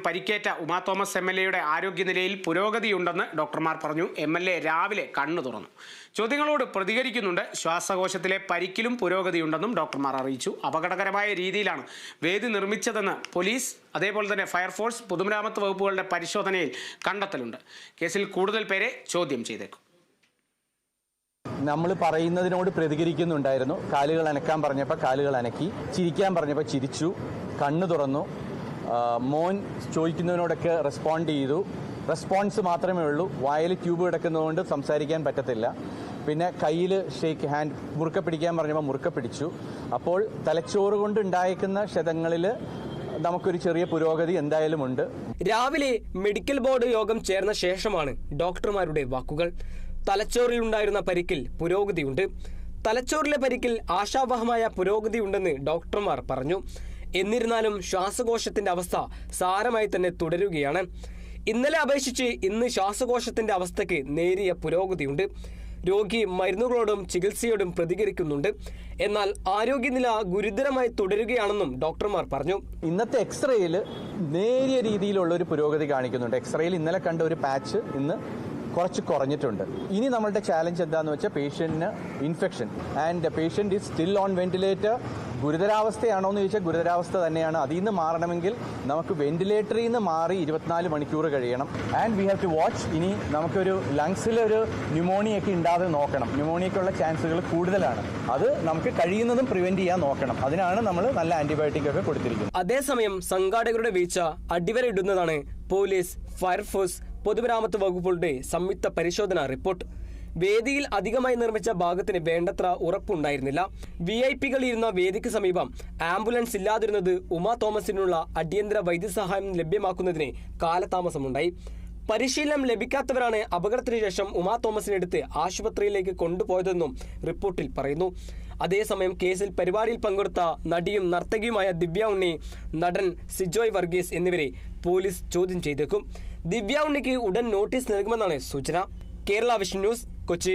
പരിക്കേറ്റ ഉമാ തോമസ് എംഎൽഎയുടെ ആരോഗ്യനിലയിൽ പുരോഗതിയുണ്ടെന്ന് ഡോക്ടർമാർ പറഞ്ഞു. എംഎൽഎ രാവിലെ കണ്ണു തുറന്നു. ചോദ്യങ്ങളോട് പ്രതികരിക്കുന്നുണ്ട്. ശ്വാസകോശത്തിലെ പരിക്കിലും പുരോഗതിയുണ്ടെന്നും ഡോക്ടർമാർ അറിയിച്ചു. അപകടകരമായ രീതിയിലാണ് വേദി നിർമ്മിച്ചതെന്ന് പോലീസ്, അതേപോലെ തന്നെ ഫയർഫോഴ്സ്, പൊതുമരാമത്ത് വകുപ്പുകളുടെ പരിശോധനയിൽ കണ്ടെത്തലുണ്ട്. കേസിൽ കൂടുതൽ പേരെ ചോദ്യം ചെയ്തേക്കും. നമ്മൾ പറയുന്നതിനോട് പ്രതികരിക്കുന്നുണ്ടായിരുന്നു. കാലുകൾ അനക്കാൻ പറഞ്ഞപ്പോൾ കാലുകൾ അനക്കി, ചിരിക്കാൻ പറഞ്ഞപ്പോൾ ചിരിച്ചു, കണ്ണു തുറന്നു. മോൻ ചോദിക്കുന്നതിനോടൊക്കെ റെസ്പോണ്ട് ചെയ്തു. റെസ്പോൺസ് മാത്രമേ ഉള്ളൂ. വായിൽ ട്യൂബ് കിടക്കുന്നതുകൊണ്ട് സംസാരിക്കാൻ പറ്റത്തില്ല. പിന്നെ കയ്യിൽ ഷേക്ക് ഹാൻഡ് മുറുക്കെ പിടിക്കാൻ പറഞ്ഞപ്പോൾ മുറുക്കെ പിടിച്ചു. അപ്പോൾ തലച്ചോറ് കൊണ്ട് ഉണ്ടായിരിക്കുന്ന ക്ഷതങ്ങളിൽ നമുക്കൊരു ചെറിയ പുരോഗതി എന്തായാലും ഉണ്ട്. രാവിലെ മെഡിക്കൽ ബോർഡ് യോഗം ചേർന്ന ശേഷമാണ് ഡോക്ടർമാരുടെ വാക്കുകൾ. തലച്ചോറിലുണ്ടായിരുന്ന പരിക്കിൽ പുരോഗതിയുണ്ട്. തലച്ചോറിലെ പരിക്കിൽ ആശാവഹമായ പുരോഗതിയുണ്ടെന്ന് ഡോക്ടർമാർ പറഞ്ഞു. എന്നിരുന്നാലും ശ്വാസകോശത്തിന്റെ അവസ്ഥ സാരമായി തന്നെ തുടരുകയാണ്. ഇന്നലെ അപേക്ഷിച്ച് ഇന്ന് ശ്വാസകോശത്തിന്റെ അവസ്ഥയ്ക്ക് നേരിയ പുരോഗതിയുണ്ട്. രോഗി മരുന്നുകളോടും ചികിത്സയോടും പ്രതികരിക്കുന്നുണ്ട്. എന്നാൽ ആരോഗ്യനില ഗുരുതരമായി തുടരുകയാണെന്നും ഡോക്ടർമാർ പറഞ്ഞു. ഇന്നത്തെ എക്സ്റേയിൽ നേരിയ രീതിയിലുള്ള ഒരു പുരോഗതി കാണിക്കുന്നുണ്ട്. എക്സ്റേയിൽ ഇന്നലെ കണ്ട ഒരു പാച്ച് ഇന്ന് കുറച്ച് കുറഞ്ഞിട്ടുണ്ട്. ഇനി നമ്മളുടെ ചാലഞ്ച് എന്താണെന്ന് വെച്ചാൽ പേഷ്യന്റിന് infection and patient is still on ventilator. ഗുരുതരാവസ്ഥയാണോ എന്ന് ചോദിച്ചാൽ ഗുരുതരാവസ്ഥ തന്നെയാണ്. അതിൽ നിന്ന് മാറണമെങ്കിൽ നമുക്ക് വെന്റിലേറ്ററിൽ നിന്ന് മാറി 24 മണിക്കൂർ കഴിയണം. And we have to watch. ഇനി നമുക്കൊരു ലങ്സിലൊരു ന്യൂമോണിയൊക്കെ ഉണ്ടാതെ നോക്കണം. ന്യൂമോണിയക്കുള്ള ചാൻസുകൾ കൂടുതലാണ്. അത് നമുക്ക് കഴിയുന്നതും പ്രിവെന്റ് ചെയ്യാൻ നോക്കണം. അതിനാണ് നമ്മൾ നല്ല ആന്റിബയോട്ടിക് ഒക്കെ കൊടുത്തിരിക്കുന്നത്. അതേസമയം സംഘാടകരുടെ വീഴ്ച അടിവരയിടുന്നതാണ് പോലീസ്, ഫയർഫോഴ്സ്, പൊതുമരാമത്ത് വകുപ്പുകളുടെ സംയുക്ത പരിശോധനാ റിപ്പോർട്ട്. വേദിയിൽ അധികമായി നിർമ്മിച്ച ഭാഗത്തിന് വേണ്ടത്ര ഉറപ്പുണ്ടായിരുന്നില്ല. VIP-കൾ ഇരുന്ന വേദിക്ക് സമീപം ആംബുലൻസ് ഇല്ലാതിരുന്നത് ഉമാ തോമസിനുള്ള അടിയന്തര വൈദ്യസഹായം ലഭ്യമാക്കുന്നതിന് കാലതാമസമുണ്ടായി. പരിശീലനം ലഭിക്കാത്തവരാണ് അപകടത്തിന് ശേഷം ഉമാ തോമസിനെടുത്ത് ആശുപത്രിയിലേക്ക് കൊണ്ടുപോയതെന്നും റിപ്പോർട്ടിൽ പറയുന്നു. അതേസമയം കേസിൽ പരിപാടിയിൽ പങ്കെടുത്ത നടിയും നർത്തകിയുമായ ദിവ്യ ഉണ്ണി, നടൻ സിജോയ് വർഗീസ് എന്നിവരെ പോലീസ് ചോദ്യം ചെയ്തേക്കും. ദിവ്യ ഉണ്ണിക്ക് ഉടൻ നോട്ടീസ് നൽകുമെന്നാണ് സൂചന. Kerala vision news, Kochi.